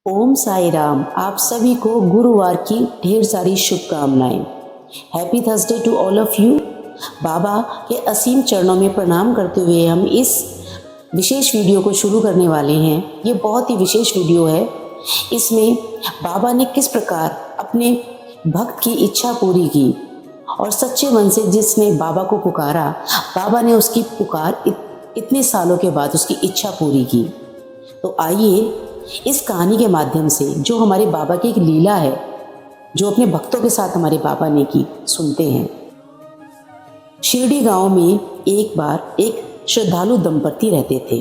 ओम साई राम। आप सभी को गुरुवार की ढेर सारी शुभकामनाएं। Happy Thursday to all of you. बाबा के असीम चरणों में प्रणाम करते हुए हम इस विशेष वीडियो को शुरू करने वाले हैं। ये बहुत ही विशेष वीडियो है। इसमें बाबा ने किस प्रकार अपने भक्त की इच्छा पूरी की और सच्चे मन से जिसने बाबा को पुकारा, बाबा ने उसकी पुकार इतने सालों के बाद उसकी इच्छा पूरी की। तो आइए इस कहानी के माध्यम से, जो हमारे बाबा की एक लीला है, जो अपने भक्तों के साथ हमारे बाबा ने की, सुनते हैं। शिरडी गांव में एक बार एक श्रद्धालु दंपति रहते थे।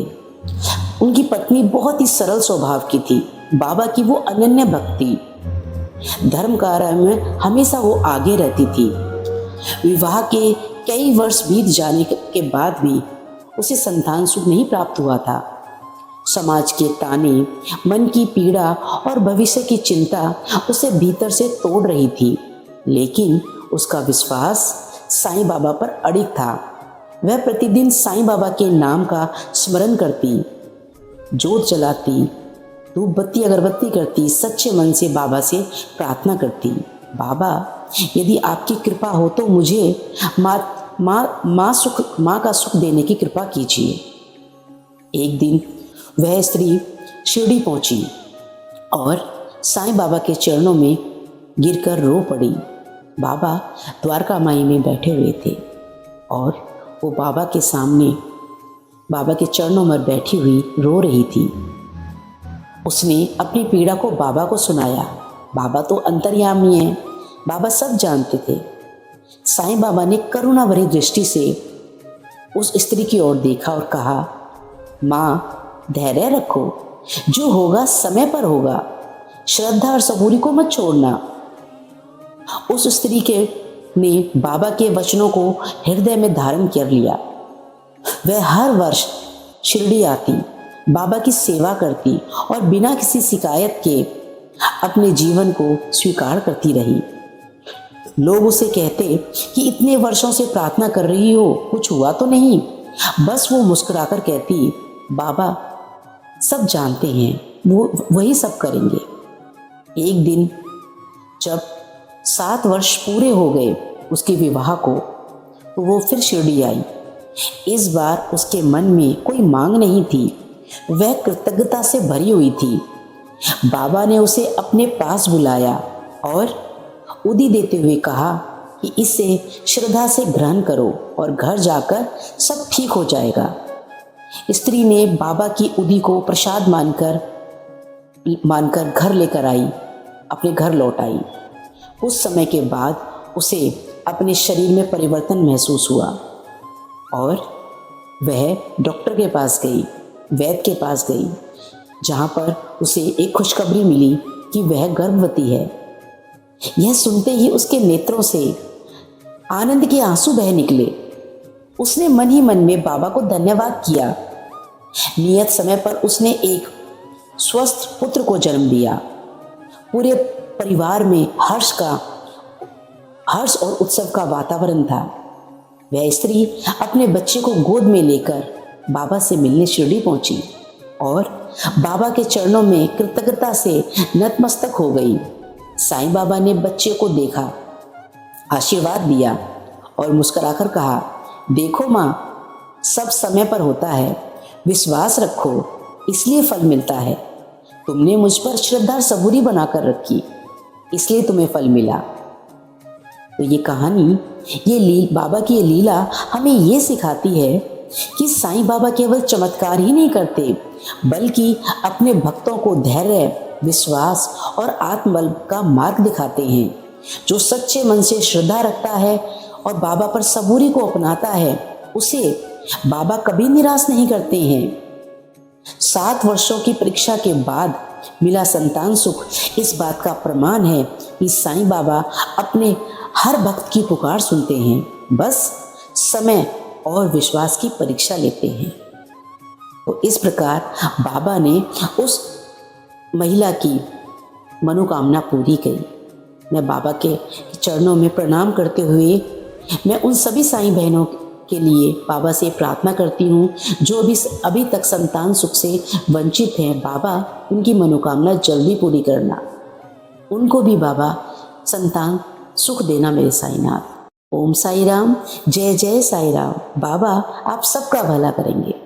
उनकी पत्नी बहुत ही सरल स्वभाव की थी। बाबा की वो अनन्य भक्ति, धर्म कार्य में हमेशा वो आगे रहती थी। विवाह के कई वर्ष बीत जाने के बाद भी उसे संतान सुख नहीं प्राप्त हुआ था। समाज के ताने, मन की पीड़ा और भविष्य की चिंता उसे भीतर से तोड़ रही थी, लेकिन उसका विश्वास साईं बाबा पर अडिग था। वह प्रतिदिन साईं बाबा के नाम का स्मरण करती, जोत जलाती, धूप बत्ती अगरबत्ती करती, सच्चे मन से बाबा से प्रार्थना करती, बाबा यदि आपकी कृपा हो तो मुझे माँ का सुख देने की कृपा कीजिए। एक दिन वह स्त्री शिरडी पहुंची और साईं बाबा के चरणों में गिरकर रो पड़ी। बाबा द्वारका माई में बैठे हुए थे और वो बाबा के सामने, बाबा के चरणों में बैठी हुई रो रही थी। उसने अपनी पीड़ा को बाबा को सुनाया। बाबा तो अंतर्यामी हैं, बाबा सब जानते थे। साईं बाबा ने करुणा भरी दृष्टि से उस स्त्री की ओर देखा और कहा, माँ धैर्य रखो, जो होगा समय पर होगा, श्रद्धा और सबूरी को मत छोड़ना। उस स्त्री ने बाबा के वचनों को हृदय में धारण कर लिया। वह हर वर्ष शिरडी आती, बाबा की सेवा करती और बिना किसी शिकायत के अपने जीवन को स्वीकार करती रही। लोग उसे कहते कि इतने वर्षों से प्रार्थना कर रही हो, कुछ हुआ तो नहीं? बस वो मुस्कुराकर कहती, बाबा सब जानते हैं, वो वही सब करेंगे। एक दिन जब 7 वर्ष पूरे हो गए उसके विवाह को, तो वो फिर शिरडी आई। इस बार उसके मन में कोई मांग नहीं थी, वह कृतज्ञता से भरी हुई थी। बाबा ने उसे अपने पास बुलाया और उदी देते हुए कहा कि इसे श्रद्धा से ग्रहण करो और घर जाकर सब ठीक हो जाएगा। स्त्री ने बाबा की उदी को प्रसाद मानकर घर लेकर आई, अपने घर लौट आई। कुछ समय के बाद उसे अपने शरीर में परिवर्तन महसूस हुआ और वह डॉक्टर के पास गई, वैद्य के पास गई, जहाँ पर उसे एक खुशखबरी मिली कि वह गर्भवती है। यह सुनते ही उसके नेत्रों से आनंद के आंसू बह निकले। उसने मन ही मन में बाबा को धन्यवाद किया। नियत समय पर उसने एक स्वस्थ पुत्र को जन्म दिया। पूरे परिवार में हर्ष और उत्सव का वातावरण था। वह स्त्री अपने बच्चे को गोद में लेकर बाबा से मिलने शिरडी पहुंची और बाबा के चरणों में कृतज्ञता से नतमस्तक हो गई। साईं बाबा ने बच्चे को देखा, आशीर्वाद दिया और मुस्कुराकर कहा, देखो माँ, सब समय पर होता है, विश्वास रखो, इसलिए फल मिलता है। तुमने मुझ पर श्रद्धा और सबूरी बनाकर रखी, इसलिए तुम्हें फल मिला। तो ये कहानी, बाबा की ये लीला हमें ये सिखाती है कि साईं बाबा केवल चमत्कार ही नहीं करते, बल्कि अपने भक्तों को धैर्य, विश्वास और आत्मबल का मार्ग दिखाते हैं। जो सच्चे मन से श्रद्धा रखता है और बाबा पर सबूरी को अपनाता है, उसे बाबा कभी निराश नहीं करते हैं। 7 वर्षों की परीक्षा के बाद मिला संतान सुख इस बात का प्रमाण है कि साईं बाबा अपने हर भक्त की पुकार सुनते हैं, बस समय और विश्वास की परीक्षा लेते हैं। तो इस प्रकार बाबा ने उस महिला की मनोकामना पूरी की। मैं बाबा के चरणों में प्रणाम करते हुए मैं उन सभी साईं बहनों के लिए बाबा से प्रार्थना करती हूँ। जो भी अभी तक संतान सुख से वंचित हैं, बाबा उनकी मनोकामना जल्दी पूरी करना, उनको भी बाबा संतान सुख देना मेरे साईनाथ। ओम साई राम, जय जय साई राम। बाबा आप सबका भला करेंगे।